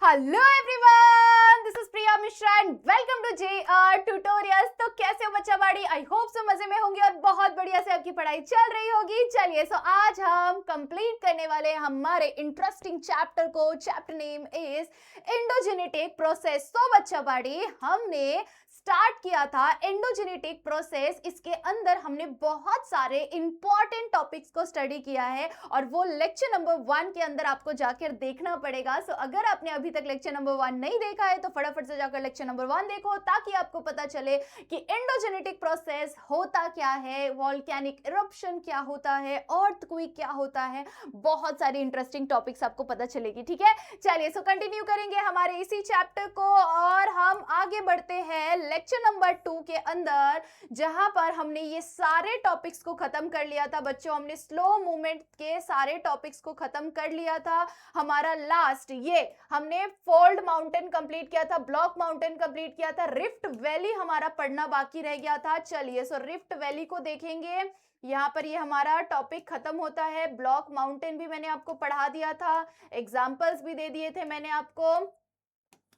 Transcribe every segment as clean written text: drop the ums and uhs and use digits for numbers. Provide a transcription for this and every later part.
Hello everyone, this is Priya Mishra and welcome to JR tutorials. तो कैसे हो बच्चा बाड़ी? आई होप सो मजे में होंगे और बहुत बढ़िया से आपकी पढ़ाई चल रही होगी। चलिए, सो आज हम कंप्लीट करने वाले हैं हमारे इंटरेस्टिंग चैप्टर को। Chapter name is endogenetic process. तो बच्चा बाड़ी, हमने स्टार्ट किया था एंडोजेनेटिक प्रोसेस। इसके अंदर हमने बहुत सारे इंपॉर्टेंट टॉपिक्स को स्टडी किया है और वो लेक्चर नंबर 1 के अंदर आपको जाकर देखना पड़ेगा। सो अगर आपने अभी तक लेक्चर नंबर 1 नहीं देखा है तो फटाफट से जाकर लेक्चर नंबर 1 देखो, ताकि आपको पता चले कि एंडोजेनेटिक प्रोसेस होता क्या है, वोल्केनिक इरप्शन क्या होता है, अर्थक्वेक क्या होता है। बहुत सारी इंटरेस्टिंग टॉपिक्स आपको पता चलेगी। ठीक है, चलिए सो कंटिन्यू करेंगे हमारे इसी चैप्टर को और हम आगे बढ़ते हैं लेक्चर नंबर 2 के अंदर, जहां पर हमने ये सारे टॉपिक्स को खत्म कर लिया था। बच्चों, हमने स्लो मूवमेंट के सारे टॉपिक्स को खत्म कर लिया था। हमारा लास्ट ये हमने फोल्ड माउंटेन कंप्लीट किया था, ब्लॉक माउंटेन कंप्लीट किया था, रिफ्ट वैली हमारा पढ़ना बाकी रह गया था। चलिए सो रिफ्ट वैली को देखेंगे। यहाँ पर ये हमारा टॉपिक खत्म होता है। ब्लॉक माउंटेन भी मैंने आपको पढ़ा दिया था, एग्जाम्पल्स भी दे दिए थे मैंने आपको।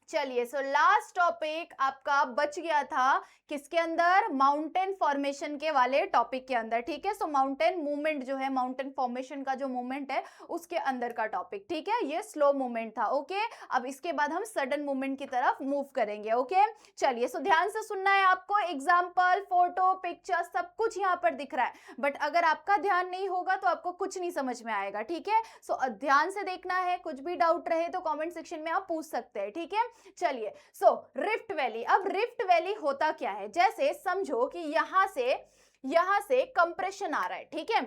चलिए, सो लास्ट टॉपिक आपका बच गया था किसके अंदर? माउंटेन फॉर्मेशन के वाले टॉपिक के अंदर। ठीक है, सो माउंटेन मूवमेंट जो है, माउंटेन फॉर्मेशन का जो मूवमेंट है उसके अंदर का टॉपिक। ठीक है, ये स्लो मूवमेंट था। ओके, अब इसके बाद हम सडन मूवमेंट की तरफ मूव करेंगे। ओके, चलिए सो ध्यान से सुनना है आपको। एग्जाम्पल, फोटो, पिक्चर सब कुछ यहाँ पर दिख रहा है, बट अगर आपका ध्यान नहीं होगा तो आपको कुछ नहीं समझ में आएगा। ठीक है, सो ध्यान से देखना है। कुछ भी डाउट रहे तो कॉमेंट सेक्शन में आप पूछ सकते हैं। ठीक है, चलिए सो रिफ्ट वैली। अब रिफ्ट वैली होता क्या है? जैसे समझो कि यहां से कंप्रेशन आ रहा है। ठीक है,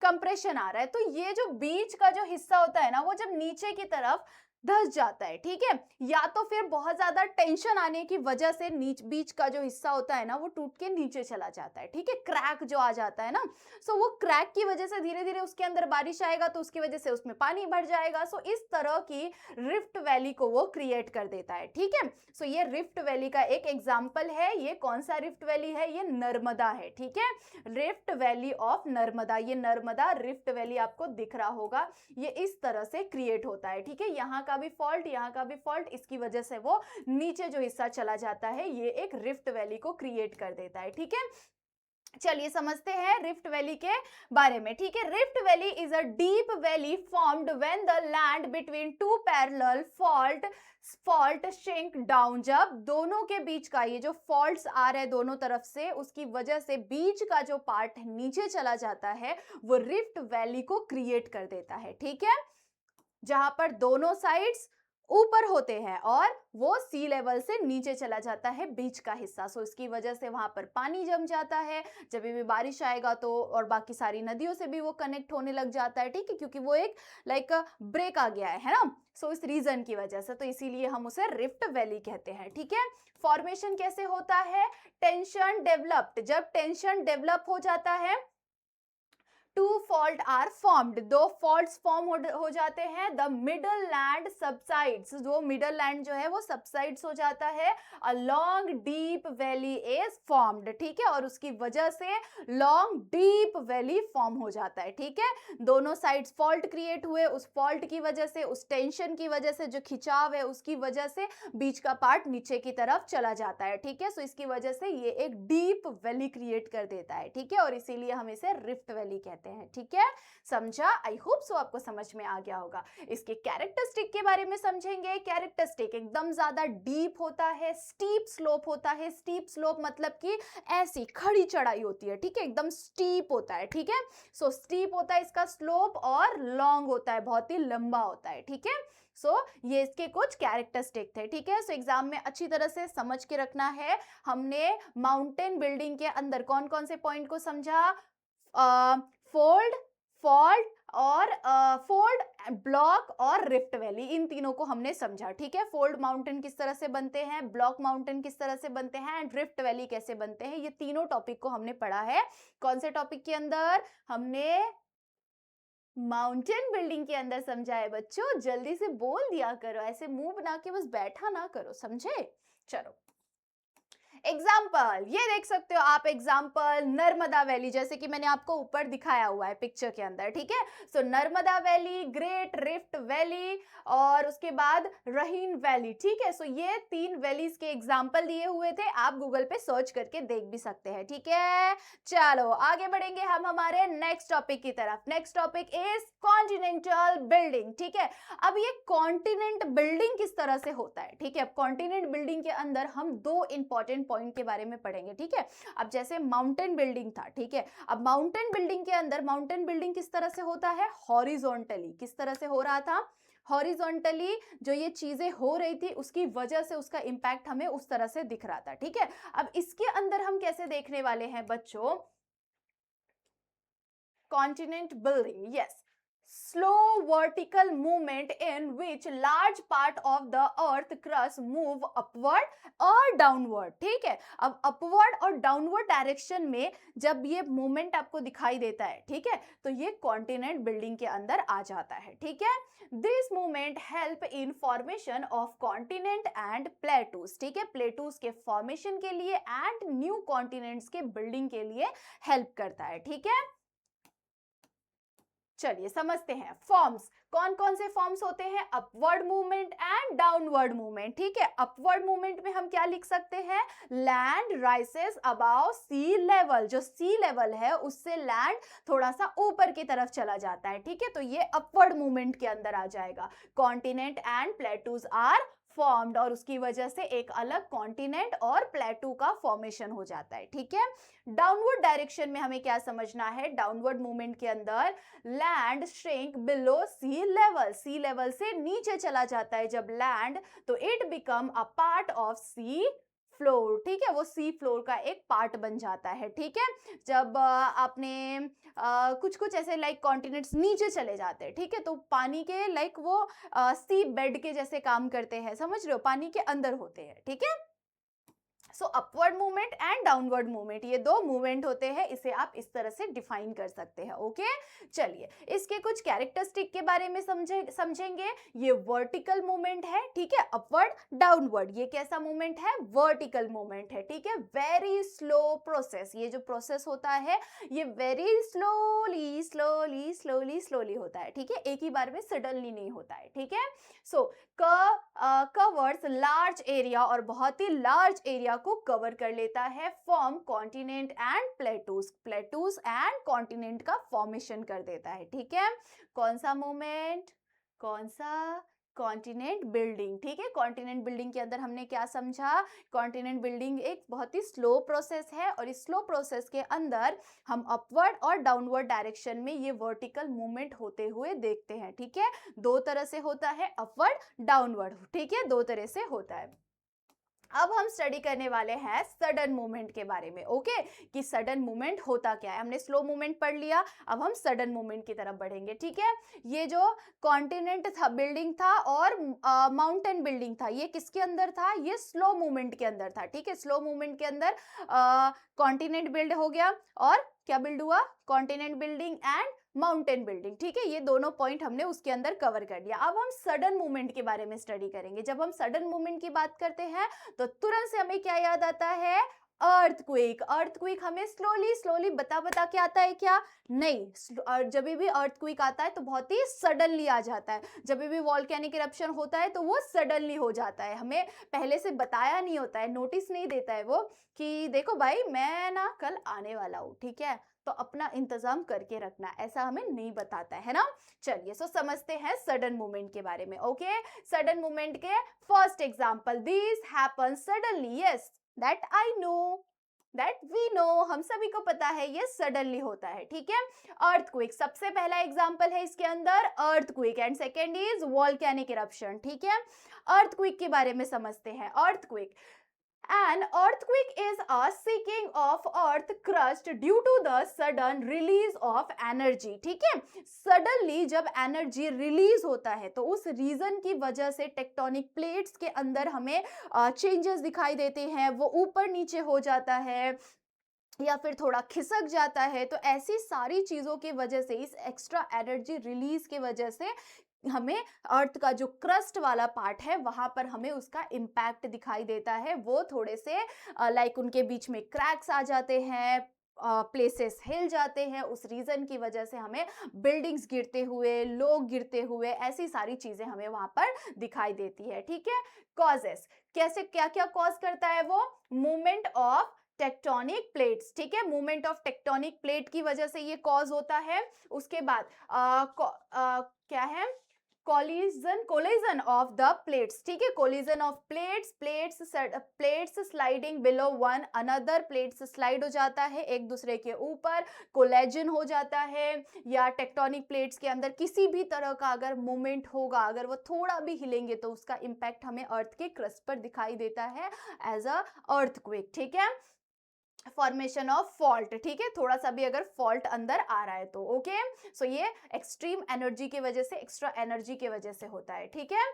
कंप्रेशन आ रहा है, तो ये जो बीच का जो हिस्सा होता है ना, वो जब नीचे की तरफ धस जाता है। ठीक है, या तो फिर बहुत ज्यादा टेंशन आने की वजह से बीच का जो हिस्सा होता है ना, वो टूट के नीचे चला जाता है। ठीक है, क्रैक जो आ जाता है ना, सो वो क्रैक की वजह से धीरे धीरे उसके अंदर बारिश आएगा तो उसकी वजह से उसमें पानी भर जाएगा। सो इस तरह की रिफ्ट वैली को वो क्रिएट कर देता है। ठीक है, सो ये रिफ्ट वैली का एक एग्जांपल है। ये कौन सा रिफ्ट वैली है? ये नर्मदा है। ठीक है, रिफ्ट वैली ऑफ नर्मदा। ये नर्मदा रिफ्ट वैली आपको दिख रहा होगा, ये इस तरह से क्रिएट होता है। ठीक है, यहाँ का भी फॉल्ट, यहाँ का भी फॉल्ट, इसकी वजह से वो नीचे जो हिस्सा चला जाता है, ये एक रिफ्ट वैली को क्रिएट कर देता है। ठीक है, चलिए समझते हैं रिफ्ट वैली के बारे में। ठीक है, rift valley is a deep valley formed when the land between two parallel fault shrink down. जब दोनों के बीच का ये जो फॉल्ट्स आ रहे हैं दोनों तरफ से, उसकी वजह से बीच का जो पार्ट नीचे चला जाता है, वो रिफ्ट वैली को क्रिएट कर देता है। ठीक है, जहां पर दोनों साइड्स ऊपर होते हैं और वो सी लेवल से नीचे चला जाता है बीच का हिस्सा। सो इसकी वजह से वहां पर पानी जम जाता है। जब भी बारिश आएगा तो और बाकी सारी नदियों से भी वो कनेक्ट होने लग जाता है। ठीक है, क्योंकि वो एक लाइक ब्रेक आ गया है ना, सो इस रीजन की वजह से, तो इसीलिए हम उसे रिफ्ट वैली कहते हैं। ठीक है, फॉर्मेशन कैसे होता है? Tension developed. जब टेंशन डेवलप हो जाता है, टू फॉल्ट आर फॉर्म्ड, दो फॉल्ट्स फॉर्म हो जाते हैं। द मिडल लैंड सबसाइड्स, जो मिडल लैंड जो है वो सबसाइड्स हो जाता है। A long deep valley is formed. ठीक है, और उसकी वजह से लॉन्ग डीप वैली फॉर्म हो जाता है। ठीक है, दोनों साइड्स फॉल्ट क्रिएट हुए, उस फॉल्ट की वजह से, उस टेंशन की वजह से, जो खिंचाव है उसकी वजह से बीच का पार्ट नीचे की तरफ चला जाता है। ठीक है, सो इसकी वजह से ये एक डीप वैली क्रिएट कर देता है। ठीक है, और इसीलिए हम इसे रिफ्ट वैली कहते हैं। ठीक है, समझा? आई होप सो आपको समझ में आ गया होगा। इसके कैरेक्टरिस्टिक के बारे में समझेंगे। कैरेक्टरिस्टिक एकदम ज्यादा डीप होता है, स्टीप स्लोप होता है। स्टीप स्लोप मतलब कि ऐसी खड़ी चढ़ाई होती है। ठीक है, एकदम स्टीप होता है। ठीक है, सो स्टीप होता है इसका स्लोप, और लॉन्ग होता है, बहुत ही लंबा होता है। ठीक है, सो ये इसके कुछ कैरेक्टरिस्टिक थे। ठीक है, सो एग्जाम में अच्छी तरह से समझ के रखना है। हमने माउंटेन बिल्डिंग के अंदर कौन कौन से पॉइंट को समझा? फोल्ड, फॉल्ट और फोल्ड, ब्लॉक और रिफ्ट वैली, इन तीनों को हमने समझा। ठीक है, फोल्ड माउंटेन किस तरह से बनते हैं, ब्लॉक माउंटेन किस तरह से बनते हैं, एंड रिफ्ट वैली कैसे बनते हैं, ये तीनों टॉपिक को हमने पढ़ा है। कौन से टॉपिक के अंदर? हमने माउंटेन बिल्डिंग के अंदर समझा है। बच्चों जल्दी से बोल दिया करो, ऐसे मुंह बना के बस बैठा ना करो, समझे? चलो, एग्जाम्पल ये देख सकते हो आप, एग्जाम्पल नर्मदा वैली, जैसे कि मैंने आपको ऊपर दिखाया हुआ है पिक्चर के अंदर, ठीक है। So Narmada valley, great rift valley और उसके बाद रहीन वैली, ठीक है। सो ये 3 वैलीज के एग्जाम्पल दिए हुए थे, आप गूगल पे सर्च करके देख भी सकते हैं, ठीक है। चलो आगे बढ़ेंगे हम हमारे नेक्स्ट टॉपिक की तरफ। Next topic is continental building, ठीक है। अब ये कॉन्टिनेंट बिल्डिंग किस तरह से होता है, ठीक है। अब कॉन्टिनेंट बिल्डिंग के अंदर हम 2 इंपॉर्टेंट पॉइंट के बारे में पढ़ेंगे, ठीक है। अब जैसे माउंटेन बिल्डिंग था, ठीक है। अब माउंटेन बिल्डिंग के अंदर माउंटेन बिल्डिंग किस तरह से होता है, हॉरिजॉन्टली। किस तरह से हो रहा था, हॉरिजॉन्टली। जो ये चीजें हो रही थी उसकी वजह से उसका इंपैक्ट हमें उस तरह से दिख रहा था, ठीक है। अब इसके अंदर हम कैसे देखने वाले हैं बच्चों, continent building, yes, slow vertical movement in which large part of the earth crust move upward और downward, ठीक है। अब upward और downward डायरेक्शन में जब ये मूवमेंट आपको दिखाई देता है, ठीक है, तो ये कॉन्टिनेंट बिल्डिंग के अंदर आ जाता है, ठीक है। This movement help in formation of continent and plateaus, ठीक है। प्लेटूज के फॉर्मेशन के लिए एंड न्यू कॉन्टिनेंट्स के बिल्डिंग के लिए हेल्प करता है, ठीक है। चलिए समझते हैं फॉर्म्स, कौन कौन से फॉर्म्स होते हैं, upward movement and downward movement, ठीक है। अपवर्ड मूवमेंट में हम क्या लिख सकते हैं, land rises about sea level, जो सी लेवल है उससे लैंड थोड़ा सा ऊपर की तरफ चला जाता है, ठीक है। तो ये अपवर्ड मूवमेंट के अंदर आ जाएगा। Continent and plateaus are formed और उसकी वजह से एक अलग कॉन्टिनेंट और प्लेटू का फॉर्मेशन हो जाता है, ठीक है। डाउनवर्ड डायरेक्शन में हमें क्या समझना है, डाउनवर्ड मूवमेंट के अंदर लैंड श्रिंक बिलो सी लेवल से नीचे चला जाता है जब लैंड, तो it become a part of sea floor, ठीक है। वो सी फ्लोर का एक पार्ट बन जाता है, ठीक है। जब आपने कुछ कुछ ऐसे लाइक कॉन्टिनेंट्स नीचे चले जाते हैं, ठीक है, तो पानी के लाइक वो सी बेड के जैसे काम करते हैं, समझ रहे हो, पानी के अंदर होते हैं, ठीक है। So upward movement and downward movement, ये 2 मूवमेंट होते हैं, इसे आप इस तरह से डिफाइन कर सकते हैं, ओके। चलिए इसके कुछ कैरेक्टरिस्टिक के बारे में समझेंगे। ये वर्टिकल मूवमेंट है, ठीक है, अपवर्ड डाउनवर्ड। ये कैसा मूवमेंट है, वर्टिकल मूवमेंट है, ठीक है। वेरी स्लो प्रोसेस, ये जो प्रोसेस होता है ये very slowly slowly slowly slowly होता है, ठीक है, एक ही बार में सडनली नहीं होता है, ठीक है। सो कवर्स लार्ज एरिया और बहुत ही लार्ज एरिया को कवर कर लेता है, form continent and plateaus, plateaus and continent का फॉर्मेशन कर देता है, ठीक है। कौन सा मूवमेंट, कौन सा, कॉन्टिनेंट बिल्डिंग, ठीक है। कॉन्टिनेंट बिल्डिंग के अंदर हमने क्या समझा, कॉन्टिनेंट बिल्डिंग एक बहुत ही स्लो प्रोसेस है और इस स्लो प्रोसेस के अंदर हम अपवर्ड और डाउनवर्ड डायरेक्शन में ये वर्टिकल मूवमेंट होते हुए देखते हैं, ठीक है। 2 तरह से होता है, अपवर्ड डाउनवर्ड, ठीक है, 2 तरह से होता है। अब हम स्टडी करने वाले हैं सडन मूवमेंट के बारे में, ओके, कि सडन मूवमेंट होता क्या है। हमने स्लो मूवमेंट पढ़ लिया, अब हम सडन मूवमेंट की तरफ बढ़ेंगे, ठीक है। ये जो कॉन्टिनेंट था बिल्डिंग था और माउंटेन बिल्डिंग था, ये किसके अंदर था, ये स्लो मूवमेंट के अंदर था, ठीक है। स्लो मूवमेंट के अंदर कॉन्टिनेंट बिल्ड हो गया और क्या बिल्ड हुआ, continent building and mountain building, ठीक है। ये दोनों पॉइंट हमने उसके अंदर कवर कर लिया। अब हम सडन मूवमेंट के बारे में स्टडी करेंगे। जब हम सडन मूवमेंट की बात करते हैं तो तुरंत से हमें क्या याद आता है, अर्थक्वेक। अर्थक्वेक हमें स्लोली स्लोली बता बता के आता है क्या, नहीं, जब भी अर्थक्वेक आता है तो बहुत ही सडनली आ जाता है। जब भी वॉल्केनिक इरप्शन होता है तो वो सडनली हो जाता है, हमें पहले से बताया नहीं होता है, नोटिस नहीं देता है वो कि देखो भाई मैं ना कल आने वाला हूँ, ठीक है, तो अपना इंतजाम करके रखना, ऐसा हमें नहीं बताता है ना। चलिए सो समझते हैं सडन मूवमेंट के बारे में, ओके। सडन मूवमेंट के first example, this happen suddenly, yes that I know, that we know, हम सभी को पता है ये सडनली होता है, ठीक है। अर्थक्वेक सबसे पहला एग्जांपल है इसके अंदर, earthquake, and second is volcanic eruption, ठीक है। अर्थक्वेक के बारे में समझते हैं। Earthquake, an earthquake is a shaking of earth crust due to the sudden release of energy, ठीक है। सडनली जब एनर्जी रिलीज होता है तो उस रीजन की वजह से टेक्टोनिक प्लेट्स के अंदर हमें चेंजेस दिखाई देते हैं, वो ऊपर नीचे हो जाता है या फिर थोड़ा खिसक जाता है। तो ऐसी सारी चीजों की वजह से, इस एक्स्ट्रा एनर्जी रिलीज की वजह से हमें अर्थ का जो क्रस्ट वाला पार्ट है वहां पर हमें उसका इम्पैक्ट दिखाई देता है। वो थोड़े से लाइक उनके बीच में क्रैक्स आ जाते हैं, प्लेसेस हिल जाते हैं, उस रीजन की वजह से हमें बिल्डिंग्स गिरते हुए, लोग गिरते हुए, ऐसी सारी चीजें हमें वहां पर दिखाई देती है। ठीक है, कॉजेस कैसे, क्या क्या कॉज करता है वो, मूवमेंट ऑफ टेक्टोनिक प्लेट्स। ठीक है, मूवमेंट ऑफ टेक्टोनिक प्लेट की वजह से ये कॉज होता है। उसके बाद क्या है, कोलिजन ऑफ द प्लेट्स। ठीक है, collision of plates sliding below one another, plates slide हो जाता है एक दूसरे के ऊपर, कोलेजन हो जाता है। या टेक्टोनिक प्लेट्स के अंदर किसी भी तरह का अगर मूवमेंट होगा, अगर वो थोड़ा भी हिलेंगे तो उसका इम्पैक्ट हमें अर्थ के क्रस्ट पर दिखाई देता है एज अ अर्थक्वेक। ठीक है, फॉर्मेशन ऑफ फॉल्ट। ठीक है, थोड़ा सा भी अगर फॉल्ट अंदर आ रहा है तो ओके। सो ये एक्सट्रीम एनर्जी की वजह से, एक्स्ट्रा एनर्जी की वजह से होता है। ठीक है,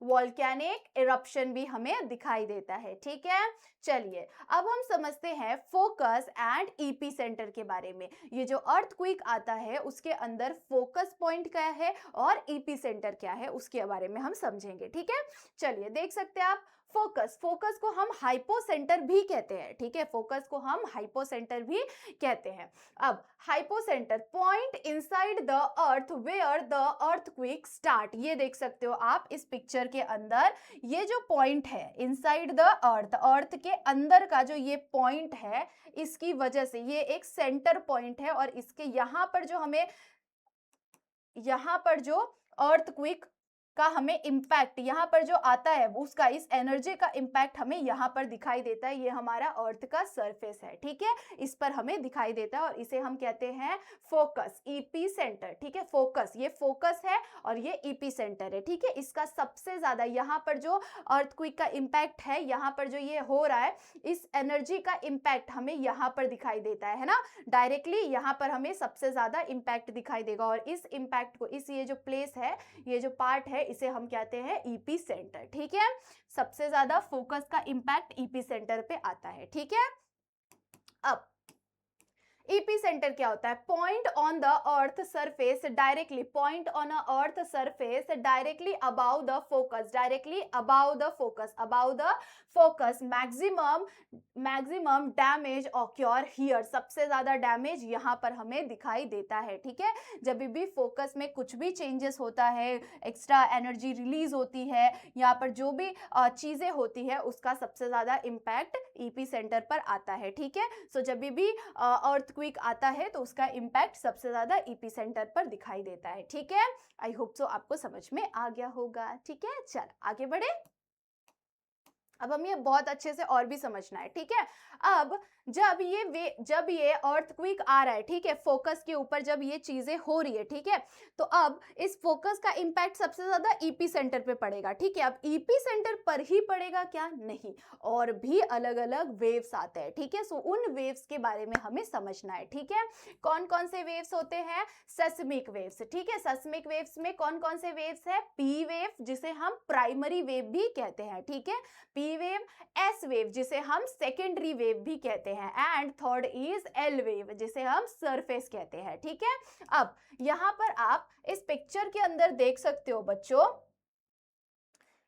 वॉल्केनिक इरप्शन भी हमें दिखाई देता है। ठीक है, चलिए अब हम समझते हैं फोकस एंड ईपी सेंटर के बारे में। ये जो अर्थक्वेक आता है उसके अंदर फोकस पॉइंट क्या है और ईपी सेंटर क्या है उसके बारे में हम समझेंगे। ठीक है, चलिए देख सकते हैं आप, फोकस को हम हाइपोसेंटर भी कहते हैं। ठीक है, फोकस को हम हाइपोसेंटर भी कहते हैं। अब hypocentre, point inside the earth where the earthquake start. ये देख सकते हो आप इस पिक्चर के अंदर, ये जो पॉइंट है इनसाइड द अर्थ, अर्थ के अंदर का जो ये पॉइंट है, इसकी वजह से ये एक सेंटर पॉइंट है और इसके यहाँ पर जो हमें, यहाँ पर जो अर्थक्वेक का हमें इम्पैक्ट यहाँ पर जो आता है उसका, इस एनर्जी का इम्पैक्ट हमें यहाँ पर दिखाई देता है। ये हमारा अर्थ का सरफेस है। ठीक है, इस पर हमें दिखाई देता है और इसे हम कहते हैं फोकस, ईपी सेंटर। ठीक है, फोकस, ये फोकस है और ये ईपी सेंटर है। ठीक है, इसका सबसे ज्यादा यहाँ पर जो अर्थक्वेक का इम्पैक्ट है, यहाँ पर जो ये हो रहा है, इस एनर्जी का इम्पैक्ट हमें यहाँ पर दिखाई देता है ना, डायरेक्टली यहाँ पर हमें सबसे ज्यादा इम्पैक्ट दिखाई देगा। और इस इम्पैक्ट को, इस ये जो प्लेस है, ये जो पार्ट है, इसे हम कहते हैं ईपी सेंटर। ठीक है, सबसे ज्यादा फोकस का इंपैक्ट ईपी सेंटर पे आता है। ठीक है, अब ईपी सेंटर क्या होता है, point on the earth surface directly, point on a earth surface directly about the focus, directly about the focus, about the focus, maximum damage occur here, सबसे ज्यादा डैमेज यहाँ पर हमें दिखाई देता है। ठीक है, जब भी फोकस में कुछ भी चेंजेस होता है, एक्स्ट्रा एनर्जी रिलीज होती है, यहाँ पर जो भी चीजें होती है, उसका सबसे ज्यादा इम्पैक्ट ईपी सेंटर पर आता है। ठीक है, सो जब भी अर्थक्वेक आता है तो उसका इम्पैक्ट सबसे ज्यादा ईपी सेंटर पर दिखाई देता है। ठीक है, आई होप सो आपको समझ में आ गया होगा। ठीक है, चल आगे बढ़े। अब हम ये बहुत अच्छे से और भी समझना है। ठीक है, अब जब ये अर्थक्वेक आ रहा है, ठीक है, फोकस के ऊपर जब ये चीजें हो रही है, ठीक है, तो अब इस फोकस का इंपैक्ट सबसे ज्यादा ईपी सेंटर पे पड़ेगा। ठीक है, अब ईपी सेंटर पर ही पड़ेगा क्या, नहीं, और भी अलग अलग वेव्स आते हैं। ठीक है, सो उन वेव्स के बारे में हमें समझना है। ठीक है, कौन कौन से वेव्स होते हैं, सेस्मिक वेव्स। ठीक है, सेस्मिक वेव्स में कौन कौन से वेव्स है, पी वेव जिसे हम प्राइमरी वेव भी कहते हैं। ठीक है, पी वेव, एस वेव जिसे हम सेकेंडरी वेव भी कहते हैं, and third is L wave जिसे हम सरफेस कहते हैं। ठीक है, अब यहां पर आप इस पिक्चर के अंदर देख सकते हो बच्चों,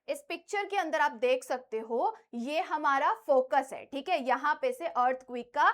इस पिक्चर के अंदर आप देख सकते हो ये हमारा फोकस है। ठीक है, यहां पे से अर्थक्वेक का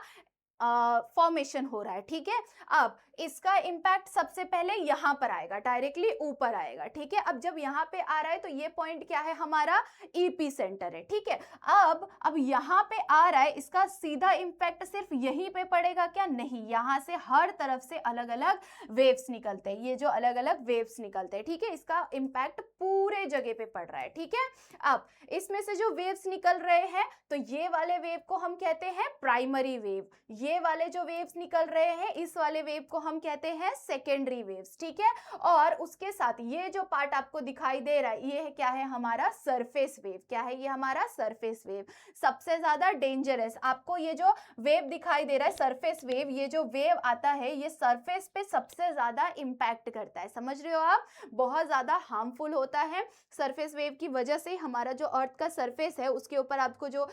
फॉर्मेशन हो रहा है। ठीक है, अब इसका इंपैक्ट सबसे पहले यहां पर आएगा, डायरेक्टली ऊपर आएगा। ठीक है, अब जब यहां पे आ रहा है तो ये पॉइंट क्या है, हमारा ईपी सेंटर है। ठीक है, अब यहां पे आ रहा है, इसका सीधा इंपैक्ट सिर्फ यहीं पे पड़ेगा क्या, नहीं, यहां से हर तरफ से अलग अलग वेव्स निकलते हैं, ये जो अलग अलग वेव्स निकलते हैं। ठीक है, इसका इंपैक्ट पूरे जगह पे पड़ रहा है। ठीक है, अब इसमें से जो वेव्स निकल रहे हैं तो ये वाले वेव को हम कहते हैं प्राइमरी वेव, ये वाले जो वेव्स निकल रहे हैं इस वाले वेव को हम कहते हैं सेकेंडरी वेव्स। ठीक है, और उसके साथ ये जो पार्ट आपको दिखाई दे रहा है ये है क्या है, हमारा सरफेस वेव। क्या है ये, हमारा सरफेस वेव। सबसे ज्यादा डेंजरस आपको ये जो वेव दिखाई दे रहा है सरफेस वेव, ये जो वेव आता है ये सरफेस पे सबसे ज्यादा इंपैक्ट करता है। समझ रहे हो आप, बहुत ज्यादा हार्मफुल होता है सरफेस वेव की वजह से। हमारा जो अर्थ का सरफेस है उसके ऊपर आपको जो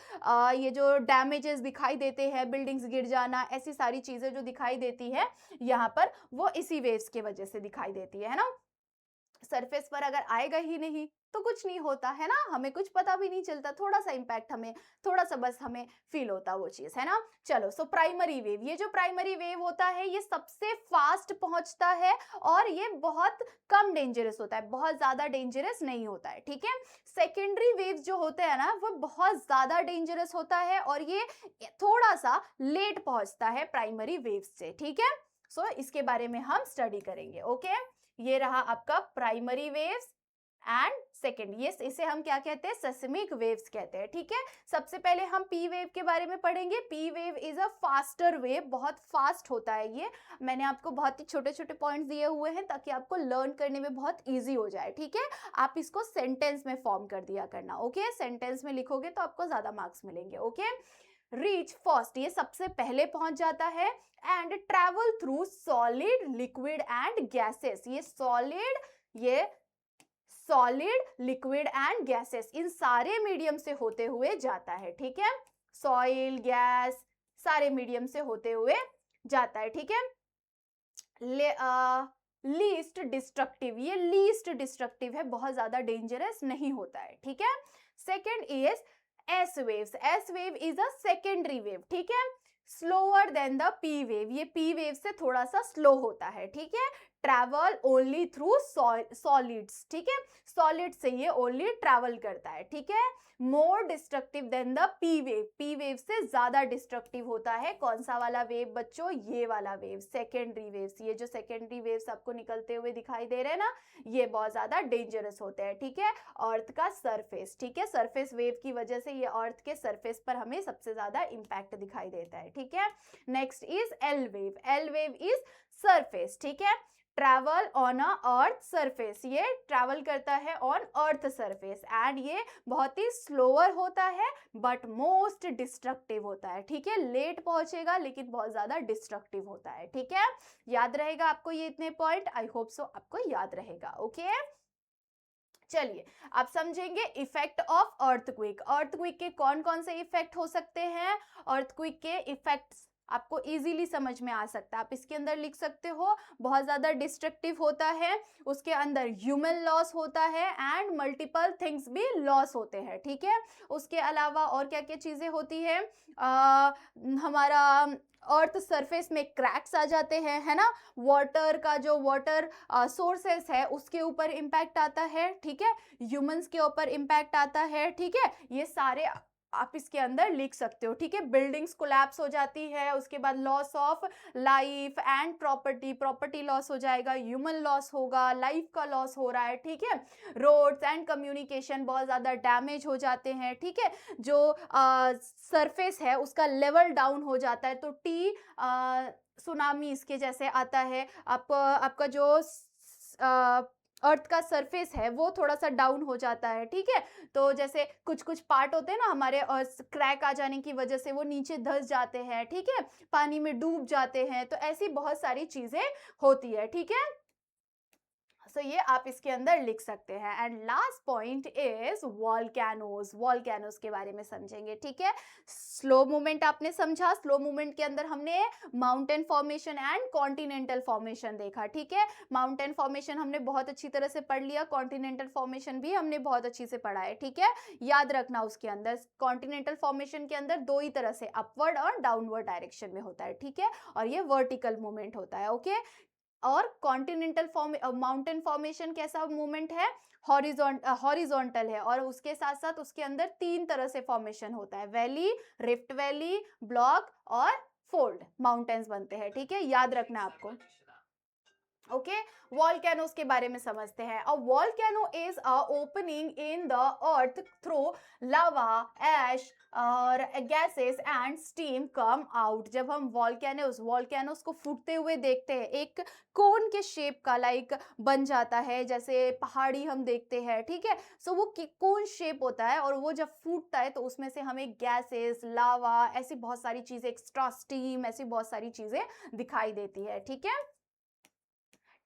ये जो डैमेजेस दिखाई देते हैं, बिल्डिंग्स गिर जाना, ऐसी सारी चीजें जो दिखाई देती है यहाँ पर, वो इसी वेव्स के वजह से दिखाई देती है ना। सरफेस पर अगर आएगा ही नहीं तो कुछ नहीं होता है ना, हमें कुछ पता भी नहीं चलता, थोड़ा सा इम्पैक्ट हमें, थोड़ा सा बस हमें फील होता वो चीज, है ना। चलो, सो प्राइमरी वेव, ये जो प्राइमरी वेव होता है ये सबसे फास्ट पहुंचता है और ये बहुत कम डेंजरस होता है, बहुत ज्यादा डेंजरस नहीं होता है, ठीक है। सेकेंडरी वेव जो होते हैं ना वो बहुत ज्यादा डेंजरस होता है और ये थोड़ा सा लेट पहुंचता है प्राइमरी वेव से, ठीक है। सो इसके बारे में हम स्टडी करेंगे, ओके। ये रहा आपका प्राइमरी वेव्स एंड सेकेंड, ये इसे हम क्या कहते हैं, सेस्मिक वेव्स कहते हैं, ठीक है। सबसे पहले हम पी वेव के बारे में पढ़ेंगे। P wave is a faster wave, बहुत फास्ट होता है ये। मैंने आपको बहुत ही छोटे छोटे पॉइंट्स दिए हुए हैं ताकि आपको लर्न करने में बहुत इजी हो जाए, ठीक है। आप इसको सेंटेंस में फॉर्म कर दिया करना, ओके। सेंटेंस में लिखोगे तो आपको ज्यादा मार्क्स मिलेंगे, ओके। रीच फर्स्ट, ये सबसे पहले पहुंच जाता है। And travel through solid, liquid and gases, ये सॉलिड, ये सॉलिड, लिक्विड एंड गैसेस, इन सारे मीडियम से होते हुए जाता है, ठीक है। सॉइल, गैस, सारे मीडियम से होते हुए जाता है, ठीक है। लीस्ट डिस्ट्रक्टिव, ये लीस्ट डिस्ट्रक्टिव है, बहुत ज्यादा डेंजरस नहीं होता है, ठीक है। Second is S waves, S wave is a secondary wave, ठीक है। Slower then the P wave, ये पी वेव से थोड़ा सा स्लो होता है, ठीक है। ट्रैवल ओनली थ्रू सॉलिड्स, ठीक है, सॉलिड से ये ओनली ट्रैवल करता है, ठीक है। More destructive than the P wave, P wave से ज्यादा डिस्ट्रक्टिव होता है। कौन सा वाला वेव बच्चों, ये वाला वेव, सेकेंडरी वेव्स। ये जो सेकेंडरी वेव्स आपको निकलते हुए दिखाई दे रहे हैं ना, ये बहुत ज्यादा डेंजरस होते हैं, ठीक है। अर्थ का सरफेस, ठीक है, सरफेस वेव की वजह से ये अर्थ के सरफेस पर हमें सबसे ज्यादा इंपैक्ट दिखाई देता है, ठीक है। Next is L wave, L wave is surface, ठीक है। Travel on a earth surface, ये ट्रैवल करता है ऑन अर्थ सरफेस एंड ये बहुत ही स्लोअर होता है बट मोस्ट डिस्ट्रक्टिव होता है, ठीक है। लेट पहुंचेगा लेकिन बहुत ज्यादा डिस्ट्रक्टिव होता है, ठीक है। याद रहेगा आपको ये इतने पॉइंट, आई होप सो आपको याद रहेगा, ओके। चलिए आप समझेंगे इफेक्ट ऑफ अर्थक्वेक। अर्थक्वेक के कौन कौन से इफेक्ट हो सकते हैं, अर्थक्वेक के इफेक्ट्स आपको इजीली समझ में आ सकता है, आप इसके अंदर लिख सकते हो। बहुत ज्यादा डिस्ट्रक्टिव होता है, उसके अंदर ह्यूमन लॉस होता है एंड मल्टीपल थिंग्स भी लॉस होते हैं, ठीक है। उसके अलावा और क्या क्या चीजें होती है, हमारा अर्थ सरफेस में क्रैक्स आ जाते हैं, है ना। वाटर का जो वाटर सोर्सेस है उसके ऊपर इम्पैक्ट आता है, ठीक है। ह्यूमंस के ऊपर इम्पैक्ट आता है, ठीक है। ये सारे आप इसके अंदर लिख सकते हो, ठीक है। बिल्डिंग्स कोलैप्स हो जाती है, उसके बाद loss of life and property, property loss हो जाएगा, ह्यूमन लॉस होगा, लाइफ का लॉस हो रहा है, ठीक है। रोड्स एंड कम्युनिकेशन बहुत ज्यादा डैमेज हो जाते हैं, ठीक है। जो सरफेस है उसका लेवल डाउन हो जाता है, तो सुनामी इसके जैसे आता है। आपका जो अर्थ का सरफेस है वो थोड़ा सा डाउन हो जाता है, ठीक है। तो जैसे कुछ कुछ पार्ट होते हैं ना हमारे, क्रैक आ जाने की वजह से वो नीचे धंस जाते हैं, ठीक है, पानी में डूब जाते हैं, तो ऐसी बहुत सारी चीजें होती है, ठीक है। सो ये आप इसके अंदर लिख सकते हैं। And last point is volcanoes, volcanoes के बारे में समझेंगे, ठीक है। स्लो मूवमेंट आपने समझा, स्लो मूवमेंट के अंदर हमने mountain formation and continental formation देखा, ठीक है। माउंटेन फॉर्मेशन हमने बहुत अच्छी तरह से पढ़ लिया, कॉन्टिनेंटल फॉर्मेशन भी हमने बहुत अच्छी से पढ़ा है, ठीक है। याद रखना उसके अंदर कॉन्टिनेंटल फॉर्मेशन के अंदर दो ही तरह से, अपवर्ड और डाउनवर्ड डायरेक्शन में होता है, ठीक है, और ये वर्टिकल मूवमेंट होता है, ओके। और कॉन्टिनेंटल माउंटेन फॉर्मेशन कैसा मूवमेंट है, हॉरिजॉन्टल है, और उसके साथ साथ उसके अंदर तीन तरह से फॉर्मेशन होता है, वैली, रिफ्ट वैली, ब्लॉक और फोल्ड माउंटेन्स बनते हैं, ठीक है। याद रखना आपको, ओके। वॉल्केनोस के बारे में समझते हैं। A volcano is a opening in the earth through lava, ash और gases and steam come out. जब हम वॉल्केनोस को फूटते हुए देखते हैं, एक कोन के शेप का लाइक बन जाता है, जैसे पहाड़ी हम देखते हैं, ठीक है। सो वो कोन शेप होता है और वो जब फूटता है तो उसमें से हमें गैसेस, लावा, ऐसी बहुत सारी चीजें, एक्स्ट्रा स्टीम, ऐसी बहुत सारी चीजें दिखाई देती है, ठीक है।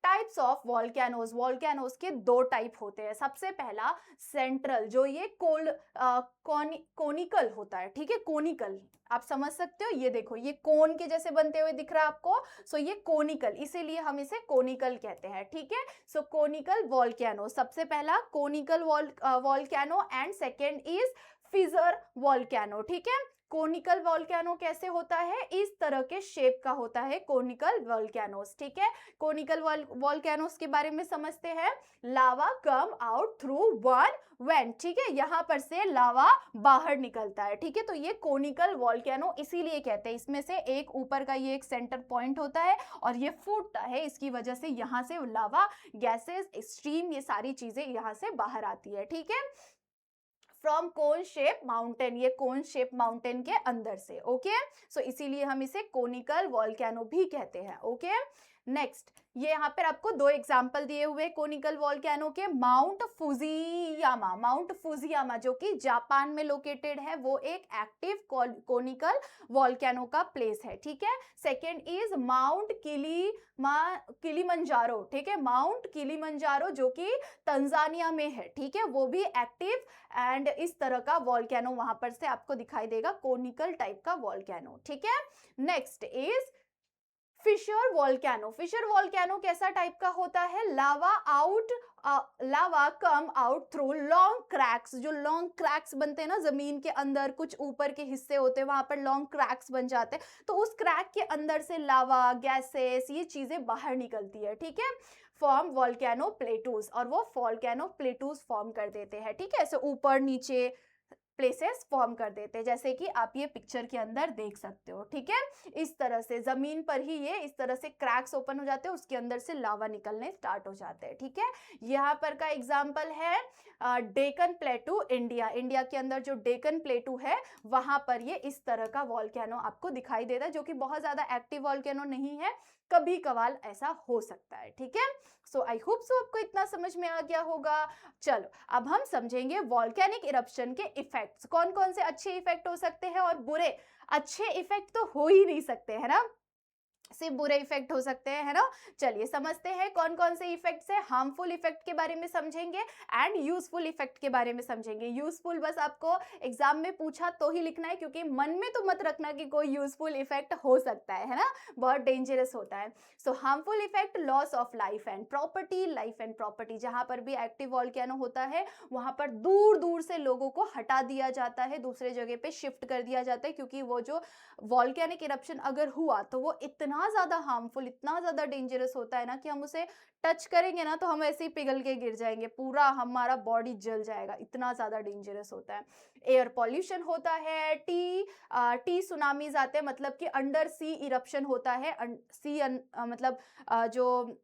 टाइप्स ऑफ वॉल्केनोज, वॉल्केनोज के दो टाइप होते हैं। सबसे पहला सेंट्रल, जो ये कोनिकल होता है, ठीक है, कोनिकल, आप समझ सकते हो, ये देखो ये कोन के जैसे बनते हुए दिख रहा है आपको, सो ये कोनिकल, इसीलिए हम इसे कोनिकल कहते हैं, ठीक है। सो कोनिकल वॉल्केनो, सबसे पहला conical volcano, and second is फिजर volcano, ठीक है। कोनिकल वॉल्केनो कैसे होता है, इस तरह के शेप का होता है कोनिकल वॉल्केनोस, ठीक है। कोनिकल वॉल्केनोस के बारे में समझते हैं। Lava come out through one vent, ठीक है, यहां पर से लावा बाहर निकलता है, ठीक है। तो ये कोनिकल वॉल्केनो इसीलिए कहते हैं, इसमें से एक ऊपर का ये एक सेंटर पॉइंट होता है और ये फूटता है, इसकी वजह से यहां से लावा, गैसेस, स्ट्रीम, ये सारी चीजें यहां से बाहर आती है, ठीक है। फ्रॉम कोन शेप माउंटेन, ये कोन शेप माउंटेन के अंदर से, ओके। सो इसीलिए हम इसे कोनिकल वॉल्केनो भी कहते हैं, ओके। नेक्स्ट, ये यहाँ पर आपको दो एग्जाम्पल दिए हुए कोनिकल वॉल्केनो के। माउंट फुजियामा, माउंट फुजियामा जो कि जापान में लोकेटेड है, वो एक एक्टिव कोनिकल वॉल्केनो का प्लेस है, ठीक है। सेकेंड इज माउंट किलिमंजारो, ठीक है, माउंट किलिमंजारो जो कि तंजानिया में है, ठीक है, वो भी एक्टिव एंड इस तरह का वॉल्केनो वहां पर से आपको दिखाई देगा, कोनिकल टाइप का वॉल्केनो, ठीक है। Next is fissure volcano. Fissure volcano कैसा टाइप का होता है, lava come out through long cracks, जो लॉन्ग क्रैक्स बनते हैं ना जमीन के अंदर, कुछ ऊपर के हिस्से होते हैं वहां पर लॉन्ग क्रैक्स बन जाते हैं, तो उस क्रैक के अंदर से लावा, गैसेस, ये चीजें बाहर निकलती है, ठीक है। फॉर्म वॉल्केनो प्लेटूज, और वो वॉल्केनो प्लेटूज फॉर्म कर देते हैं, ठीक है, ऐसे ऊपर नीचे प्लेसेस फॉर्म कर देते हैं, जैसे कि आप ये पिक्चर के अंदर देख सकते हो, ठीक है। इस तरह से जमीन पर ही ये इस तरह से क्रैक्स ओपन हो जाते हैं, उसके अंदर से लावा निकलने स्टार्ट हो जाते हैं, ठीक है। यहाँ पर का एग्जांपल है डेकन प्लेटू, इंडिया के अंदर जो डेकन प्लेटू है वहां पर ये इस तरह का वॉल्केनो आपको दिखाई देता है, जो कि बहुत ज्यादा एक्टिव वॉल्केनो नहीं है, कभी कभार ऐसा हो सकता है, ठीक है। सो आई होप सो आपको इतना समझ में आ गया होगा। चलो अब हम समझेंगे वॉल्केनिक इरप्शन के इफेक्ट्स, कौन कौन से अच्छे इफेक्ट हो सकते हैं और बुरे। अच्छे इफेक्ट तो हो ही नहीं सकते, है ना, सिर्फ बुरे इफेक्ट हो सकते हैं, है ना। चलिए समझते हैं कौन कौन से इफेक्ट्स है। हार्मफुल इफेक्ट के बारे में समझेंगे एंड यूजफुल इफेक्ट के बारे में समझेंगे। यूजफुल बस आपको एग्जाम में पूछा तो ही लिखना है, क्योंकि मन में तो मत रखना कि कोई यूजफुल इफेक्ट हो सकता है ना, बहुत डेंजरस होता है। So harmful effect, loss of life and property, जहां पर भी एक्टिव वॉल्केनो होता है वहां पर दूर दूर से लोगों को हटा दिया जाता है, दूसरे जगह पे शिफ्ट कर दिया जाता है, क्योंकि वो जो वॉल्केनिक इरप्शन अगर हुआ तो वो इतना ज्यादा हार्मफुल, इतना ज्यादा डेंजरस होता है ना, कि हम उसे टच करेंगे ना तो हम ऐसे ही पिघल के गिर जाएंगे, पूरा हमारा बॉडी जल जाएगा, इतना ज्यादा डेंजरस होता है। एयर पॉल्यूशन होता है, टी सुनामीज आते हैं, मतलब कि अंडर सी इरप्शन होता है, मतलब जो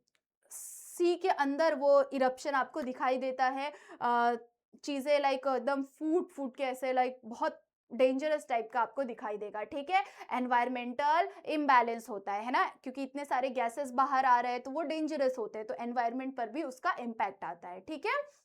सी के अंदर वो इरप्शन आपको दिखाई देता है, चीजें लाइक एकदम फूट फूट के ऐसे लाइक बहुत डेंजरस टाइप का आपको दिखाई देगा, ठीक है। एनवायरमेंटल इम्बैलेंस होता है ना, क्योंकि इतने सारे गैसेस बाहर आ रहे हैं तो वो डेंजरस होते हैं, तो एनवायरमेंट पर भी उसका इम्पैक्ट आता है, ठीक है।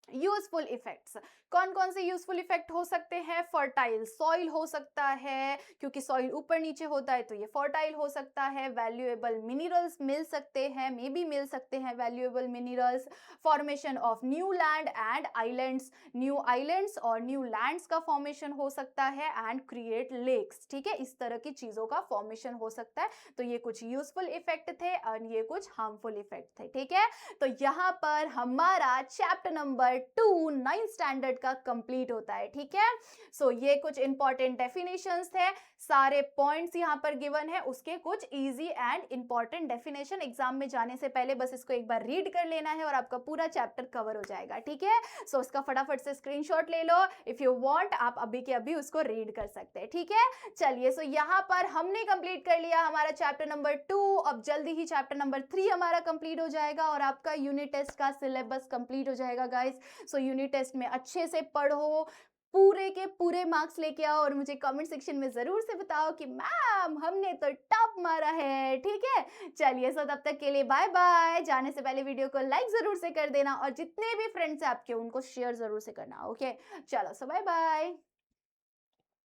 यूजफुल इफेक्ट्स, कौन कौन से यूजफुल इफेक्ट हो सकते हैं। फर्टाइल सॉइल हो सकता है, क्योंकि सॉइल ऊपर नीचे होता है तो ये फर्टाइल हो सकता है। वैल्यूएबल मिनरल्स मिल सकते हैं, मे बी मिल सकते हैं valuable minerals. Formation of new land and islands, new islands और न्यू लैंड्स का फॉर्मेशन हो सकता है, एंड क्रिएट लेक्स, ठीक है, इस तरह की चीजों का फॉर्मेशन हो सकता है। तो ये कुछ यूजफुल इफेक्ट थे और ये कुछ हार्मफुल इफेक्ट थे, ठीक है। तो यहाँ पर हमारा चैप्टर नंबर 2 9th स्टैंडर्ड का कंप्लीट होता है, ठीक है। सो ये कुछ इंपॉर्टेंट डेफिनेशंस थे, सारे पॉइंट्स यहाँ पर गिवन है, उसके कुछ easy and important definition exam में जाने से पहले बस इसको एक बार रीड कर लेना है और आपका पूरा चैप्टर कवर हो जाएगा, ठीक है। सो उसका फटाफट से स्क्रीनशॉट ले लो, इफ यू वांट आप अभी के अभी उसको रीड कर सकते हैं, ठीक है। चलिए, सो यहाँ पर हमने कंप्लीट कर लिया हमारा चैप्टर नंबर 2, अब जल्दी ही चैप्टर नंबर 3 हमारा कंप्लीट हो जाएगा और आपका यूनिट टेस्ट का सिलेबस कंप्लीट हो जाएगा गाइस। सो यूनिट टेस्ट में अच्छे से पढ़ो, पूरे के पूरे मार्क्स लेके आओ और मुझे कमेंट सेक्शन में जरूर से बताओ कि मैम हमने तो टॉप मारा है, ठीक है। चलिए, सो तब तक के लिए बाय बाय। जाने से पहले वीडियो को लाइक जरूर से कर देना और जितने भी फ्रेंड्स हैं आपके उनको शेयर जरूर से करना, ओके। चलो, सो बाय बाय।